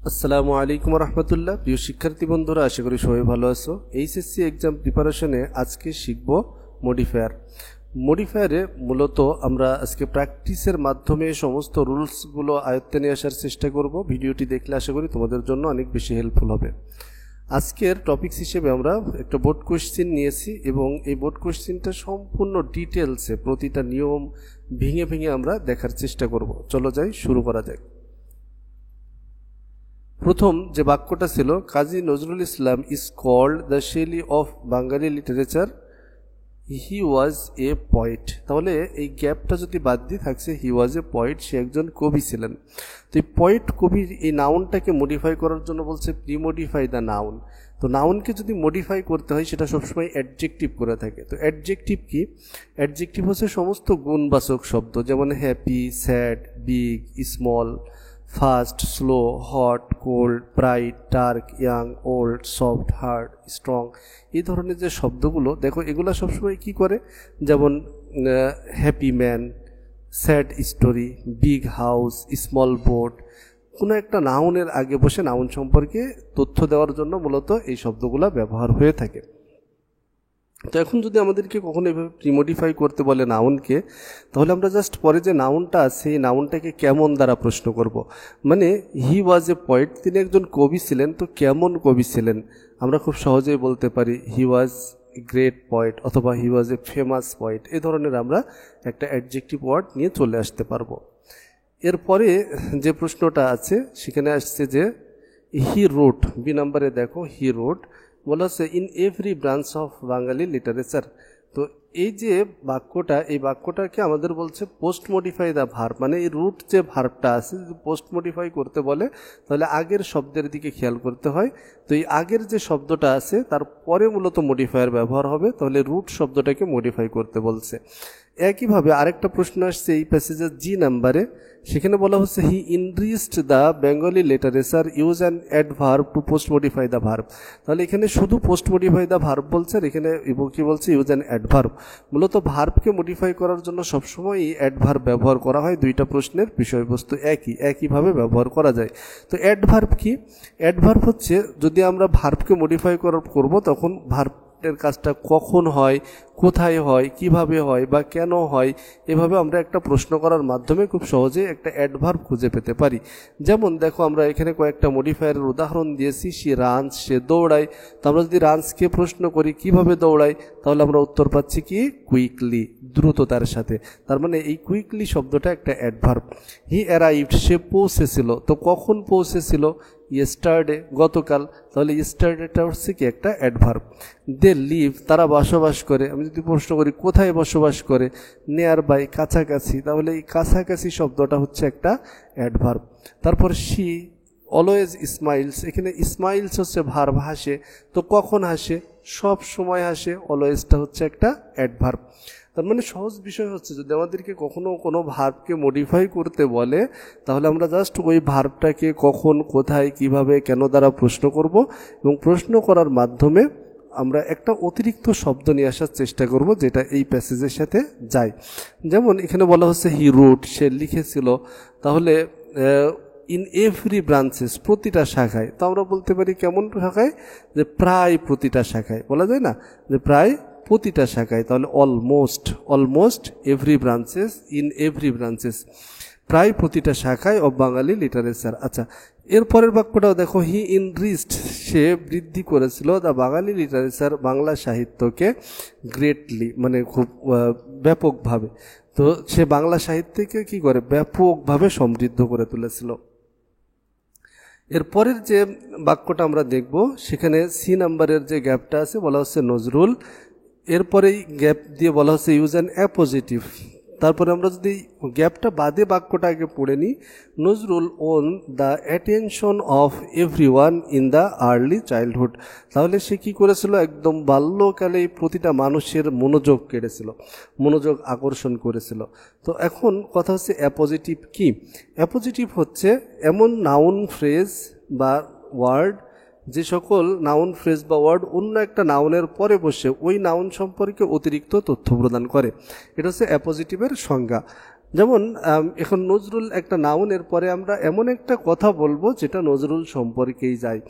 আসসালামু আলাইকুম রহমতুল্লাহ। প্রিয় শিক্ষার্থী বন্ধুরা, আশা করি সবাই ভালো আছো। এইচএসসি এক্সাম প্রিপারেশনে আজকে শিখব মডিফায়ার। মডিফায়ারে মূলত আমরা আজকে প্র্যাকটিসের মাধ্যমে সমস্ত রুলসগুলো আয়ত্তে নিয়ে আসার চেষ্টা করব। ভিডিওটি দেখলে আশা করি তোমাদের জন্য অনেক বেশি হেল্পফুল হবে। আজকের টপিকস হিসেবে আমরা একটা বোর্ড কোশ্চেন নিয়েছি এবং এই বোর্ড কোশ্চেনটা সম্পূর্ণ ডিটেলসে প্রতিটা নিয়ম ভেঙে ভেঙে আমরা দেখার চেষ্টা করব। চলো যাই, শুরু করা যাক। প্রথম যে বাক্যটা ছিল, Kazi Nazrul Islam is called the Shelley of Bangali literature, he was a poet. তাহলে এই গ্যাপটা যদি বাদ দিয়ে থাকছে হি ওয়াজ এ পয়েট, সে একজন কবি ছিলেন। তো এই পয়েট কবির এই নাউনটাকে মডিফাই করার জন্য বলছে প্রিমডিফাই দ্য নাউন। তো নাউনকে যদি মডিফাই করতে হয় সেটা সবসময় অ্যাডজেক্টিভ করে থাকে। তো অ্যাডজেক্টিভ কি? অ্যাডজেক্টিভ হচ্ছে সমস্ত গুণবাচক শব্দ, যেমন happy, sad, big, small, fast, slow, hot, cold, bright, dark, young, old, soft, hard, strong, এই ধরনের যে শব্দগুলো দেখো, এগুলো সবসময় কি করে, যেমন happy man, sad story, big house, small boat, কোনো একটা নাউনের আগে বসে নাউন সম্পর্কে তথ্য দেওয়ার জন্য মূলত এই শব্দগুলো ব্যবহার হয়ে থাকে। তো এখন যদি আমাদেরকে কখনো এভাবে প্রিমডিফাই করতে বলে নাউনকে, তাহলে আমরা জাস্ট পরে যে নাউনটা আছে এই নাউনটাকে কেমন দ্বারা প্রশ্ন করব। মানে হি ওয়াজ এ পয়েট, তিনি একজন কবি ছিলেন, তো কেমন কবি ছিলেন আমরা খুব সহজেই বলতে পারি হি ওয়াজ এ গ্রেট পয়েট অথবা হি ওয়াজ এ ফেমাস পয়েট। এই ধরনের আমরা একটা অ্যাডজেক্টিভ ওয়ার্ড নিয়ে চলে আসতে পারবো। এরপরে যে প্রশ্নটা আছে সেখানে আসছে যে হি রোট, বি নাম্বারে দেখো হি রোট, বলা হচ্ছে in every branch of Bangali literature. তো এই যে বাক্যটা, এই বাক্যটাকে আমাদের বলছে পোস্ট মডিফাই দ্য ভার্ব, মানে এই রুট যে ভার্বটা আছে যদি পোস্ট মডিফাই করতে বলে তাহলে আগের শব্দের দিকে খেয়াল করতে হয়। তো এই আগের যে শব্দটা আছে তারপরে মূলত মডিফায়ার ব্যবহার হবে, তাহলে রুট শব্দটাকে মডিফাই করতে বলছে। একইভাবে আরেকটা প্রশ্ন আসছে এই প্যাসেজের জি নাম্বারে, সেখানে বলা হচ্ছে he enriched the Bengali literature, use an adverb to post modify the verb. তাহলে এখানে শুধু পোস্ট মডিফাই দ্য ভার্ব বলছে, আর এখানে কি বলছে, ইউজ অ্যান অ্যাডভার্ব। মূলত ভার্বকে মডিফাই করার জন্য সবসময় এই অ্যাডভার্ব ব্যবহার করা হয়। দুইটা প্রশ্নের বিষয়বস্তু একইভাবে ব্যবহার করা যায়। তো অ্যাডভার্ব কি? অ্যাডভার্ব হচ্ছে যদি আমরা ভার্বকে মডিফাই করব তখন ভার্বের কাজটা কখন হয়, কোথায় হয়, কিভাবে হয় বা কেন হয়, এভাবে আমরা একটা প্রশ্ন করার মাধ্যমে খুব সহজে একটা অ্যাডভার্ব খুঁজে পেতে পারি। যেমন দেখো আমরা এখানে কয়েকটা মডিফায়ারের উদাহরণ দিয়েছি। সে রানস, সে দৌড়ায়। তো আমরা যদি রানসকে প্রশ্ন করি কিভাবে দৌড়ায়, তাহলে আমরা উত্তর পাচ্ছি কি, কুইকলি, দ্রুততার সাথে। তার মানে এই কুইকলি শব্দটা একটা অ্যাডভার্ব। হি অ্যারাইভড, সে পৌঁছেছিল। তো কখন পৌঁছেছিল? ইয়েস্টারডে, গতকাল। তাহলে ইয়েস্টারডেটা হচ্ছে কি একটা অ্যাডভার্ব। দে লিভ, তারা বসবাস করে। আমি যদি প্রশ্ন করি কোথায় বসবাস করে, নিয়ার বাই, কাছাকাছি, তাহলে এই কাছাকাছি শব্দটা হচ্ছে একটা অ্যাডভার্ব। তারপর শি অলওয়েজ স্মাইলস, এখানে স্মাইলস হচ্ছে ভার্ব, হাসে। তো কখন হাসে? সব সময় হাসে। অলওয়েজটা হচ্ছে একটা অ্যাডভার্ব। তার মানে সহজ বিষয় হচ্ছে যদি আমাদেরকে কখনো কোনো ভার্বকে মডিফাই করতে বলে তাহলে আমরা জাস্ট ওই ভার্বটাকে কখন, কোথায়, কিভাবে, কেন দ্বারা প্রশ্ন করব এবং প্রশ্ন করার মাধ্যমে আমরা একটা অতিরিক্ত শব্দ নিয়ে আসার চেষ্টা করব যেটা এই প্যাসেজের সাথে যায়। যেমন এখানে বলা হচ্ছে হি রোট, সে লিখেছিল। তাহলে ইন এভরি ব্রাঞ্চেস, প্রতিটা শাখায়। তো আমরা বলতে পারি কেমন শাখায়, যে প্রায় প্রতিটা শাখায়। বলা যায় না যে প্রায় প্রতিটা শাখায়, তাহলে almost every branches, in every branches, প্রায় প্রতিটা শাখায় অব বাঙালি লিটারেচার। আচ্ছা, এরপরের বাক্যটাও দেখো, হি ইনরিচড, সে বৃদ্ধি করেছিল দ্য বাঙালি লিটারেচার, বাংলা সাহিত্যকে, গ্রেটলি, মানে খুব ব্যাপকভাবে। তো সে বাংলা সাহিত্যকে কি করে, ব্যাপকভাবে সমৃদ্ধ করে তুলেছিল। এরপরের যে বাক্যটা আমরা দেখব সেখানে সি নাম্বারের যে গ্যাপটা আছে বলা হচ্ছে নজরুল, এরপরেই গ্যাপ দিয়ে বলা হচ্ছে ইউজ অ্যান অ্যাপোজিটিভ। তারপরে আমরা যদি গ্যাপটা বাদে বাক্যটা আগে পড়ে নিই, Nazrul won the attention of everyone in the early childhood. তাহলে সে কী করেছিল, একদম বাল্যকালেই প্রতিটা মানুষের মনোযোগ কেড়েছিল, মনোযোগ আকর্ষণ করেছিল। তো এখন কথা হচ্ছে অ্যাপোজিটিভ কি? অ্যাপোজিটিভ হচ্ছে এমন নাউন ফ্রেজ বা ওয়ার্ড, যে সকল নাউন ফ্রেজ বা ওয়ার্ড অন্য একটা নাউনের পরে বসে ওই নাউন সম্পর্কে অতিরিক্ত তথ্য প্রদান করে। এটা হচ্ছে অ্যাপোজিটিভের সংজ্ঞা। যেমন এখন নজরুল একটা নাউনের পরে আমরা এমন একটা কথা বলবো যেটা নজরুল সম্পর্কেই যায়।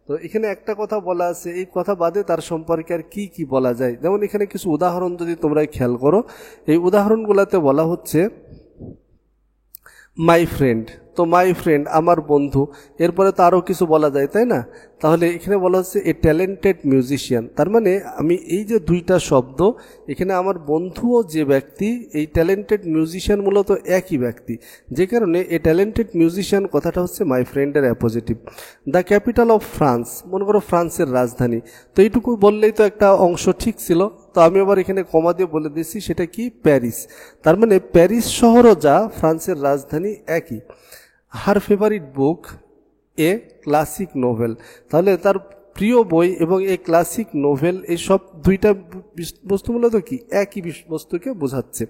তো এখানে একটা কথা বলা আছে, এই কথা বাদে তার সম্পর্কে আর কি কি বলা যায়। যেমন এখানে কিছু উদাহরণ যদি তোমরা খেয়াল করো, এই উদাহরণগুলোতে বলা হচ্ছে মাই ফ্রেন্ড। তো মাই ফ্রেন্ড আমার বন্ধু, এরপরে তো আরও কিছু বলা যায়, তাই না? তাহলে এখানে বলা হচ্ছে এ ট্যালেন্টেড মিউজিশিয়ান, তার মানে আমি এই যে দুইটা শব্দ, এখানে আমার বন্ধুও যে ব্যক্তি, এই ট্যালেন্টেড মিউজিশিয়ান মূলত একই ব্যক্তি, যে কারণে এ ট্যালেন্টেড মিউজিশিয়ান কথাটা হচ্ছে মাই ফ্রেন্ডের appositive. The capital of France, মনে করো ফ্রান্সের রাজধানী। তো এইটুকু বললেই তো একটা অংশ ঠিক ছিল। তো আমি আবার এখানে কমা দিয়ে বলে দিচ্ছি সেটা কি, প্যারিস। তার মানে প্যারিস শহরও যা ফ্রান্সের রাজধানী একই। হার ফেভারিট বুক এ ক্লাসিক নোভেল, তাহলে তার প্রিয় বই এবং এ ক্লাসিক নোভেল, এই সব দুইটা বস্তু মূলত কি একই বস্তুকে বোঝাচ্ছে।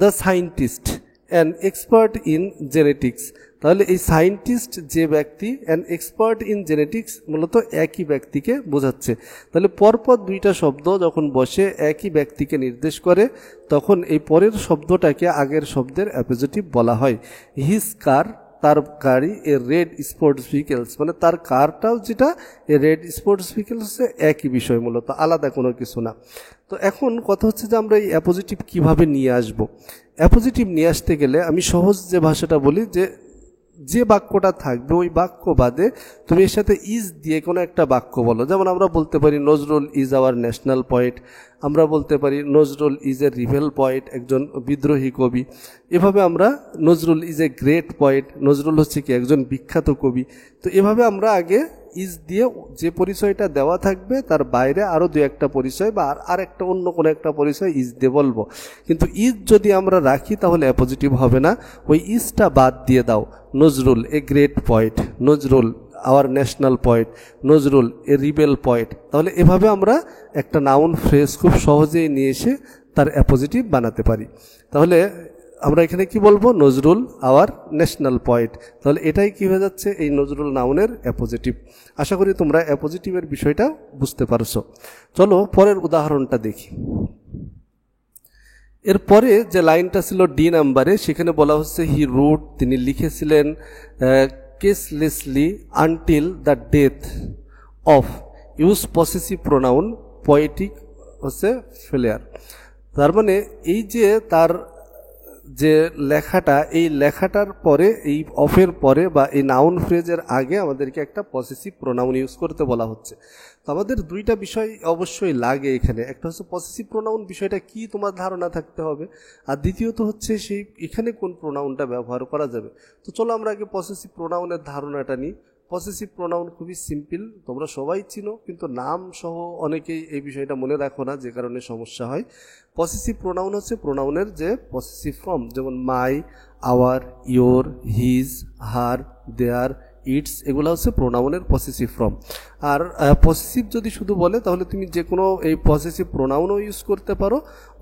The scientist an expert in genetics, তাহলে এই সায়েন্টিস্ট যে ব্যক্তি, অ্যান এক্সপার্ট ইন জেনেটিক্স মূলত একই ব্যক্তিকে বোঝাচ্ছে। তাহলে পরপর দুইটা শব্দ যখন বসে একই ব্যক্তিকে নির্দেশ করে, তখন এই পরের শব্দটাকে আগের শব্দের অ্যাপোজিটিভ বলা হয়। হিজ কার, তার গাড়ি, এ রেড স্পোর্টস ভেহিকেলস, মানে তার কারটাও যেটা এ রেড স্পোর্টস ভেহিকেলস, একই বিষয়, মূলত আলাদা কোনো কিছু না। তো এখন কথা হচ্ছে যে আমরা এই অ্যাপোজিটিভ কিভাবে নিয়ে আসব। অ্যাপোজিটিভ নিয়ে আসতে গেলে আমি সহজ যে ভাষাটা বলি, যে বাক্যটা থাকবে ওই বাক্য বাদে তুমি এর সাথে ইজ দিয়ে কোনো একটা বাক্য বলো। যেমন আমরা বলতে পারি Nazrul is our national poet, আমরা বলতে পারি Nazrul is a rebel poet, একজন বিদ্রোহী কবি। এভাবে আমরা Nazrul is a great poet, Nazrul হচ্ছে কি একজন বিখ্যাত কবি। তো এভাবে আমরা আগে ইজ দিয়ে যে পরিচয়টা দেওয়া থাকবে তার বাইরে আরও দু একটা পরিচয় বা আর একটা অন্য কোনো একটা পরিচয় ইজ দিয়ে বলবো। কিন্তু ইজ যদি আমরা রাখি তাহলে অ্যাপোজিটিভ হবে না, ওই ইজটা বাদ দিয়ে দাও। Nazrul a great poet, Nazrul our national poet, Nazrul a rebel poet. তাহলে এভাবে আমরা একটা নাউন ফ্রেজ খুব সহজেই নিয়ে এসে তার অ্যাপোজিটিভ বানাতে পারি। তাহলে আমরা এখানে কি বলবো, নজরুল আওয়ার ন্যাশনাল পয়েট। তাহলে এটাই কি হয়ে যাচ্ছে, এই নজরুল নাউনের অ্যাপোজিটিভ। আশা করি তোমরা অ্যাপোজিটিভের বিষয়টা বুঝতে পারছো। চলো পরের উদাহরণটা দেখি। এরপরে যে লাইনটা ছিল ডি নাম্বারে, সেখানে বলা হচ্ছে হি রোট, তিনি লিখেছিলেন ceaselessly until the death of, use possessive pronoun, poetic হচ্ছে ফেলিয়ার। তার মানে এই যে তার যে লেখাটা, এই লেখাটার পরে, এই অফের পরে বা এই নাউন ফ্রেজের আগে আমাদেরকে একটা পসেসিভ প্রোনাউন ইউজ করতে বলা হচ্ছে। তো আমাদের দুইটা বিষয় অবশ্যই লাগে এখানে। একটা হচ্ছে পসেসিভ প্রোনাউন বিষয়টা কি তোমার ধারণা থাকতে হবে, আর দ্বিতীয়ত হচ্ছে সেই এখানে কোন প্রোনাউনটা ব্যবহার করা যাবে। তো চলো আমরা আগে পসেসিভ প্রোনাউনের ধারণাটা নিই। পসেসিভ প্রোনাউন খুবই সিম্পল, তোমরা সবাই চিনো, কিন্তু নাম সহ অনেকেই এই বিষয়টা মনে রাখো না, যে কারণে সমস্যা হয়। পসেসিভ প্রোনাউন হচ্ছে প্রোনাউনের যে পসেসিভ ফর্ম, যেমন my, our, your, his, her, their, its, এগুলো হচ্ছে প্রোনাউনের পসেসিভ ফর্ম। আর পসেসিভ যদি শুধু বলে তাহলে তুমি যে কোনো এই পসেসিভ প্রোনাউনও ইউজ করতে পারো,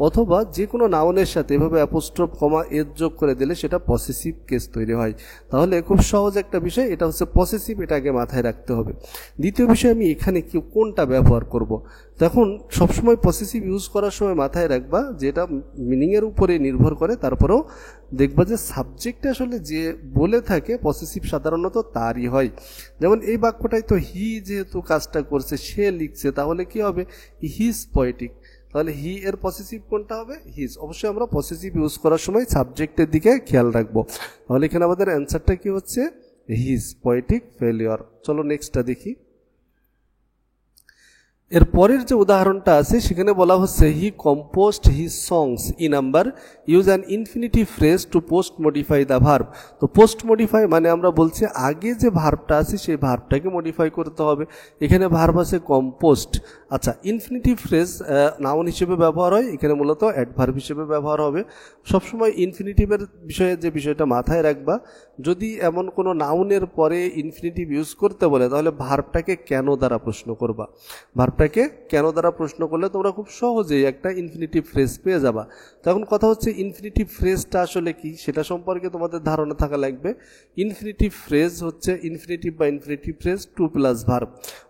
অথবা যে কোনো নাউনের সাথে এভাবে অ্যাপোস্ট্রফ কমা এর যোগ করে দিলে সেটা পসেসিভ কেস তৈরি হয়। তাহলে খুব সহজ একটা বিষয়, এটা হচ্ছে পসেসিভ, এটা আগে মাথায় রাখতে হবে। দ্বিতীয় বিষয়, আমি এখানে কোনটা ব্যবহার করব। তখন সবসময় পসেসিভ ইউজ করার সময় মাথায় রাখবা যেটা মিনিংয়ের উপরে নির্ভর করে, তারপরেও দেখবা যে সাবজেক্টে আসলে যে বলে থাকে পসেসিভ সাধারণত তারই হয়। যেমন এই বাক্যটাই তো হি যেহেতু কাজটা করছে, সে লিখছে, তাহলে কি হবে, হিজ পোয়েটিক। তাহলে হি এর পসেসিভ কোনটা হবে, হিজ। অবশ্যই আমরা পসেসিভ ইউজ করার সময় সাবজেক্টের দিকে খেয়াল রাখবো। তাহলে এখানে আমাদের অ্যান্সারটা কি হচ্ছে, হিজ পোয়েটিক ফেলিওর। চলো নেক্সটটা দেখি। এর পরের যে উদাহরণটা আছে সেখানে বলা হচ্ছে he composed his songs E number, use an infinitive phrase to post modify the verb. তো পোস্ট মডিফাই মানে আমরা বলছি আগে যে ভার্বটা আছে সেই ভার্বটাকে মডিফাই করতে হবে। এখানে ভার্ব আছে কম্পোস্ট। আচ্ছা, ইনফিনিটিভ ফ্রেজ নাউন হিসেবে ব্যবহার হয়, এখানে মূলত অ্যাডভার্ব হিসেবে ব্যবহার হবে। সবসময় ইনফিনিটিভের বিষয়ে যে বিষয়টা মাথায় রাখবা, যদি এমন কোনো নাউনের পরে ইনফিনিটিভ ইউজ করতে বলে তাহলে ভার্বটাকে কেন দ্বারা প্রশ্ন করবা। ভার্ব ভার্বটাকে কেন দ্বারা প্রশ্ন করলে তোমরা খুব সহজেই একটা ইনফিনিটিভ ফ্রেজ পেয়ে যাবা। তো এখন কথা হচ্ছে ইনফিনিটিভ ফ্রেজটা আসলে কি সেটা সম্পর্কে তোমাদের ধারণা থাকা লাগবে। ইনফিনিটিভ ফ্রেজ হচ্ছে ইনফিনিটিভ বা infinitive phrase to plus verb,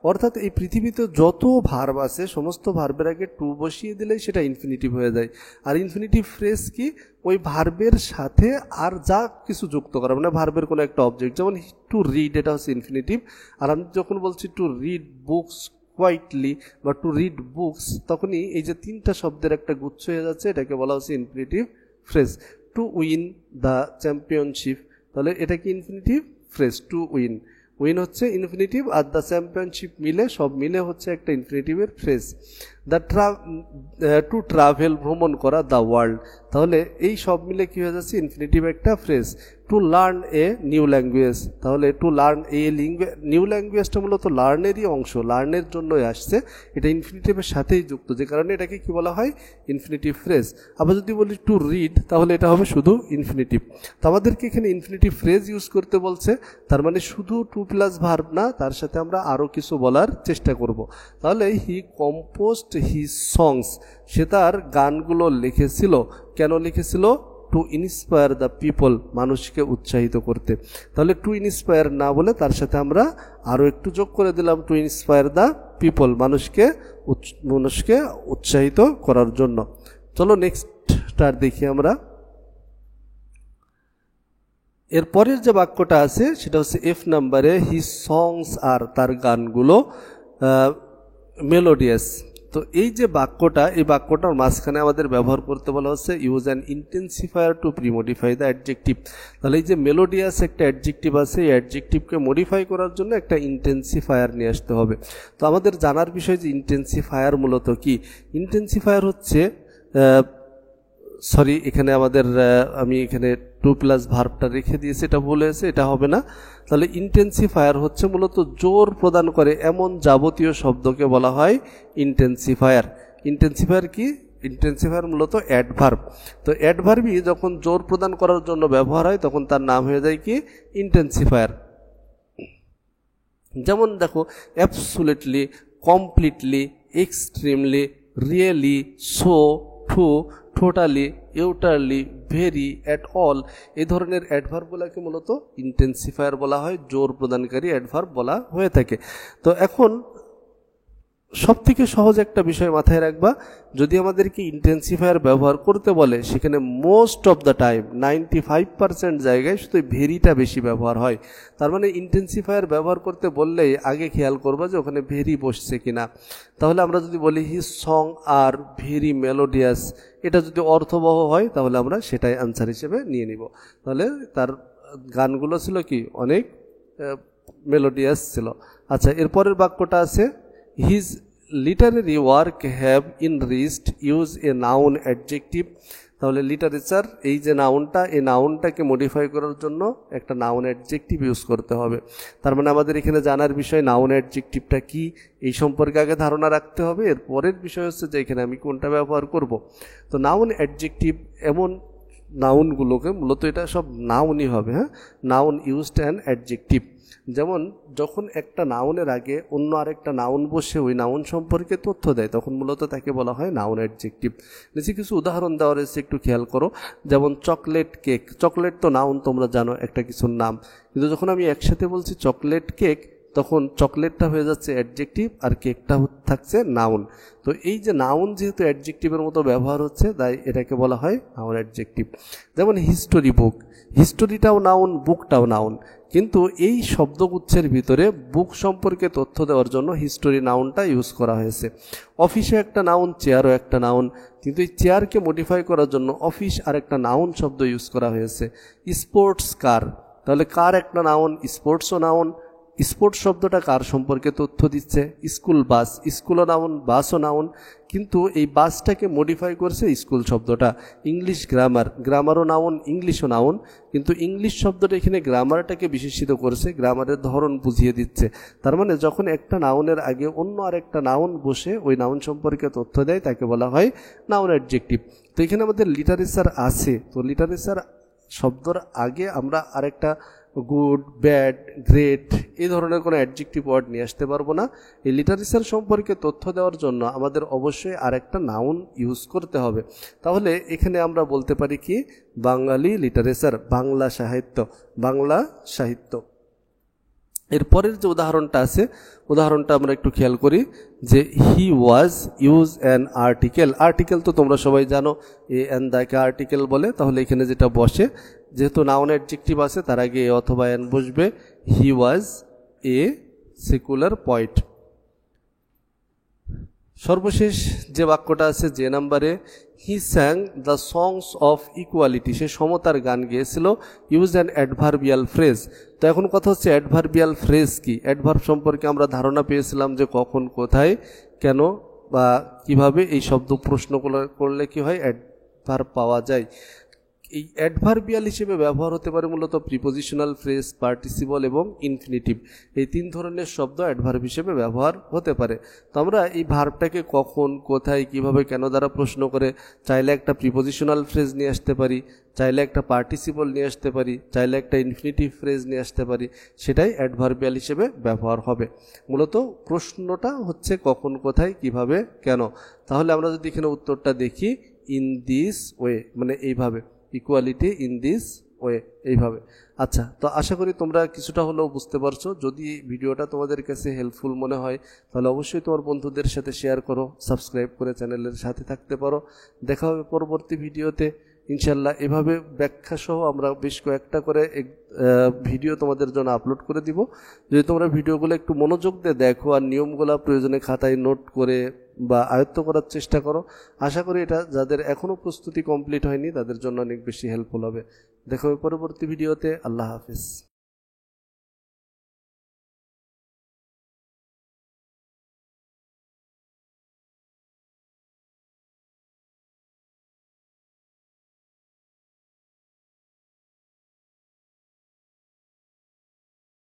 অর্থাৎ এই পৃথিবীতে যত ভার্ব আছে সমস্ত ভার্বের আগে টু বসিয়ে দিলেই সেটা ইনফিনিটিভ হয়ে যায়। আর ইনফিনিটিভ ফ্রেজ কি, ওই ভার্বের সাথে আর যা কিছু যুক্ত করা, মানে ভার্বের কোনো একটা অবজেক্ট, যেমন টু রিড এটা হচ্ছে ইনফিনিটিভ। আর আমি যখন বলছি টু রিড বুকস কোয়াইটলি বা টু রিড বুকস, তখনই এই যে তিনটা শব্দের একটা গুচ্ছ হয়ে যাচ্ছে, এটাকে বলা হচ্ছে infinitive phrase. To win the championship, তাহলে এটা কি infinitive phrase, to win, win হচ্ছে ইনফিনিটিভ আর দ্য চ্যাম্পিয়নশিপ মিলে সব মিলে হচ্ছে একটা ইনফিনিটিভের ফ্রেজ। দ্য টু ট্রাভেল ভ্রমণ করা, দ্য ওয়ার্ল্ড, তাহলে এই সব মিলে কী হয়ে যাচ্ছে ইনফিনিটিভ একটা phrase. To learn a new language, তাহলে টু লার্ন এ নিউ ল্যাঙ্গুয়েজটা মূলত লার্নেরই অংশ, লার্নের জন্যই আসছে, এটা ইনফিনিটিভের সাথেই যুক্ত, যে কারণে এটাকে কি বলা হয় ইনফিনিটিভ ফ্রেজ। আবার যদি বলি টু রিড, তাহলে এটা হবে শুধু ইনফিনিটিভ। তো আমাদেরকে এখানে ইনফিনিটিভ ফ্রেজ ইউজ করতে বলছে, তার মানে শুধু টু প্লাস ভার্ব না, তার সাথে আমরা আরও কিছু বলার চেষ্টা করব। তাহলে হি কম্পোজড হিজ সংস, সে তার গানগুলো লিখেছিল, কেন লিখেছিল, টু ইন্সপায়ার দ্য পিপল, মানুষকে উৎসাহিত করতে। তাহলে টু ইন্সপায়ার না বলে তার সাথে আমরা আরও একটু যোগ করে দিলাম, টু ইন্সপায়ার দ্য পিপল, মানুষকে উৎসাহিত করার জন্য। চলো নেক্সটটার দেখি আমরা। এরপরের যে বাক্যটা আছে সেটা হচ্ছে এফ নাম্বারে, হিজ সংস আর, তার গানগুলো মেলোডিয়াস। তো এই যে বাক্যটা, এই বাক্যটার মাঝখানে আমাদের ব্যবহার করতে বলা হচ্ছে use an intensifier to premodify the adjective. তাহলে এই যে মেলোডিয়াস একটা অ্যাডজেক্টিভ আছে, এই অ্যাডজেক্টিভকে মডিফাই করার জন্য একটা ইন্টেন্সিফায়ার নিয়ে আসতে হবে। তো আমাদের জানার বিষয় যে ইন্টেন্সিফায়ার মূলত কি। ইন্টেন্সিফায়ার হচ্ছে এখানে আমাদের আমি এখানে টু প্লাস ভার্বটা রেখে দিয়েছি, এটা ভুল হয়েছে, এটা হবে না। তাহলে ইন্টেন্সিফায়ার হচ্ছে মূলত জোর প্রদান করে এমন যাবতীয় শব্দকে বলা হয় ইন্টেন্সিফায়ার। ইন্টেন্সিফায়ার কি, ইন্টেন্সিফায়ার মূলত অ্যাডভার্ব। তো অ্যাডভার্বই যখন জোর প্রদান করার জন্য ব্যবহার হয় তখন তার নাম হয়ে যায় কি ইন্টেন্সিফায়ার। যেমন দেখো, absolutely, completely, extremely, really, so, too, totally, utterly, very, at all, এই ধরনের অ্যাডভার্বগুলোকে মূলত ইন্টেন্সিফায়ার বলা হয়, জোর প্রদানকারী অ্যাডভার্ব বলা হয়ে থাকে। তো এখন সবথেকে সহজ একটা বিষয় মাথায় রাখবা, যদি আমাদেরকে ইন্টেন্সিফায়ার ব্যবহার করতে বলে সেখানে মোস্ট অফ দ্য টাইম 95% জায়গায় শুধু ভেরিটা বেশি ব্যবহার হয়। তার মানে ইন্টেন্সিফায়ার ব্যবহার করতে বললেই আগে খেয়াল করবা যে ওখানে ভেরি বসছে কিনা। তাহলে আমরা যদি বলি his song are very melodious, এটা যদি অর্থবহ হয় তাহলে আমরা সেটাই আনসার হিসেবে নিয়ে নিব। তাহলে তার গানগুলো ছিল কি অনেক মেলোডিয়াস ছিল। আচ্ছা, এরপরের বাক্যটা আছে his literary work have enriched use a noun adjective। তাহলে লিটারেচার, এই যে নাউনটা, এই নাউনটাকে মডিফাই করার জন্য একটা নাউন অ্যাডজেক্টিভ ইউজ করতে হবে। তার মানে আমাদের এখানে জানার বিষয় নাউন অ্যাডজেক্টিভটা কি, এই সম্পর্কে আগে ধারণা রাখতে হবে। এর পরের বিষয় হচ্ছে যে এখানে আমি কোনটা ব্যবহার করব। তো নাউন অ্যাডজেক্টিভ এমন নাউনগুলোকে, মূলত এটা সব নাউনই হবে, হ্যাঁ, নাউন ইউজড অ্যান অ্যাডজেক্টিভ। যেমন যখন একটা নাউনের আগে অন্য আরেকটা নাউন বসে ওই নাউন সম্পর্কে তথ্য দেয় তখন মূলত তাকে বলা হয় নাউন অ্যাডজেক্টিভ। নিচে কিছু উদাহরণ দেওয়া রয়েছে, একটু খেয়াল করো। যেমন চকলেট কেক, চকলেট তো নাউন, তোমরা জানো একটা কিছুর নাম, কিন্তু যখন আমি একসাথে বলছি চকলেট কেক তখন চকলেটটা হয়ে যাচ্ছে অ্যাডজেক্টিভ আর কেকটা থাকছে নাউন। তো এই যে নাউন যেহেতু অ্যাডজেক্টিভের মতো ব্যবহার হচ্ছে তাই এটাকে বলা হয় নাউন অ্যাডজেক্টিভ। যেমন হিস্টোরি বুক, হিস্টোরিটাও নাউন, বুকটাও নাউন, কিন্তু এই শব্দগুচ্ছের ভিতরে বুক সম্পর্কে তথ্য দেওয়ার জন্য হিস্টোরি নাউনটা ইউজ করা হয়েছে। অফিসও একটা নাউন, চেয়ারও একটা নাউন, কিন্তু এই চেয়ারকে মডিফাই করার জন্য অফিস আর একটা নাউন শব্দ ইউজ করা হয়েছে। স্পোর্টস কার, তাহলে কার একটা নাউন, স্পোর্টসও নাউন। স্পোর্টস শব্দটা কার সম্পর্কে তথ্য দিচ্ছে। স্কুল বাস, স্কুলও নাউন, বাসও নাউন, কিন্তু এই বাসটাকে মডিফাই করছে স্কুল শব্দটা। ইংলিশ গ্রামার, গ্রামারও নাউন, ইংলিশও নাউন, কিন্তু ইংলিশ শব্দটা এখানে গ্রামারটাকে বিশেষিত করছে, গ্রামারের ধরন বুঝিয়ে দিচ্ছে। তার মানে যখন একটা নাউনের আগে অন্য আরেকটা নাউন বসে ওই নাউন সম্পর্কে তথ্য দেয় তাকে বলা হয় নাউন অ্যাডজেক্টিভ। তো এখানে আমাদের লিটারেচার আছে, তো লিটারেচার শব্দর আগে আমরা আরেকটা গুড, ব্যাড, গ্রেট এই ধরনের কোনো অ্যাডজেক্টিভ ওয়ার্ড নিয়ে আসতে পারবো না। এই লিটারেচার সম্পর্কে তথ্য দেওয়ার জন্য আমাদের অবশ্যই আরেকটা নাউন ইউজ করতে হবে। তাহলে এখানে আমরা বলতে পারি কি, বাঙালি লিটারেচার, বাংলা সাহিত্য, বাংলা সাহিত্য। এরপরের যে উদাহরণটা আছে, উদাহরণটা আমরা একটু খেয়াল করি যে he was use an article. Article তো তোমরা সবাই জানো, এ অ্যান দাকে আর্টিকেল বলে। তাহলে এখানে যেটা বসে, যেহেতু নাউন অ্যাডজেক্টিভ আছে তার আগে এ অথবা অ্যান বসবে। He was a secular poet. সর্বশেষ যে বাক্যটা আছে যে নাম্বারে, he sang the songs of equality, সে সমতার গান গেয়েছিল। Use an adverbial phrase. তো এখন কথা হচ্ছে অ্যাডভার্বিয়াল ফ্রেজ কি। অ্যাডভার্ব সম্পর্কে আমরা ধারণা পেয়েছিলাম যে কখন, কোথায়, কেন বা কিভাবে এই শব্দ প্রশ্ন করলে কি হয়, অ্যাডভার্ব পাওয়া যায়। এই অ্যাডভার্বিয়াল হিসেবে ব্যবহার হতে পারে মূলত প্রিপোজিশনাল ফ্রেজ, পার্টিসিপল এবং ইনফিনিটিভ। এই তিন ধরনের শব্দ অ্যাডভার্ব হিসেবে ব্যবহার হতে পারে। তো আমরা এই ভার্বটাকে কখন, কোথায়, কিভাবে, কেন দ্বারা প্রশ্ন করে চাইলে একটা প্রিপোজিশনাল ফ্রেজ নিয়ে আসতে পারি, চাইলে একটা পার্টিসিপল নিয়ে আসতে পারি, চাইলে একটা ইনফিনিটিভ ফ্রেজ নিয়ে আসতে পারি, সেটাই অ্যাডভার্বিয়াল হিসেবে ব্যবহার হবে। মূলত প্রশ্নটা হচ্ছে কখন, কোথায়, কিভাবে, কেন। তাহলে আমরা যদি এখানে উত্তরটা দেখি, ইন দিস ওয়ে, মানে এইভাবে, ইকুয়ালিটি ইন দিস ওয়ে, এইভাবে। আচ্ছা, তো আশা করি তোমরা কিছুটা হলেও বুঝতে পারছো। যদি ভিডিওটা তোমাদের কাছে হেল্পফুল মনে হয় তাহলে অবশ্যই তোমার বন্ধুদের সাথে শেয়ার করো, সাবস্ক্রাইব করে চ্যানেলের সাথে থাকতে পারো। দেখা হবে পরবর্তী ভিডিওতে ইনশাল্লাহ। এভাবে ব্যাখ্যা সহ আমরা বেশ কয়েকটা করে ভিডিও তোমাদের জন্য আপলোড করে দিব। যদি তোমরা ভিডিওগুলো একটু মনোযোগ দিয়ে দেখো আর নিয়মগুলো প্রয়োজনে খাতায় নোট করে বা আয়ত্ত করার চেষ্টা করো, আশা করি এটা যাদের এখনও প্রস্তুতি কমপ্লিট হয়নি তাদের জন্য অনেক বেশি হেল্পফুল হবে। দেখা হবে পরবর্তী ভিডিওতে। আল্লাহ হাফিজ।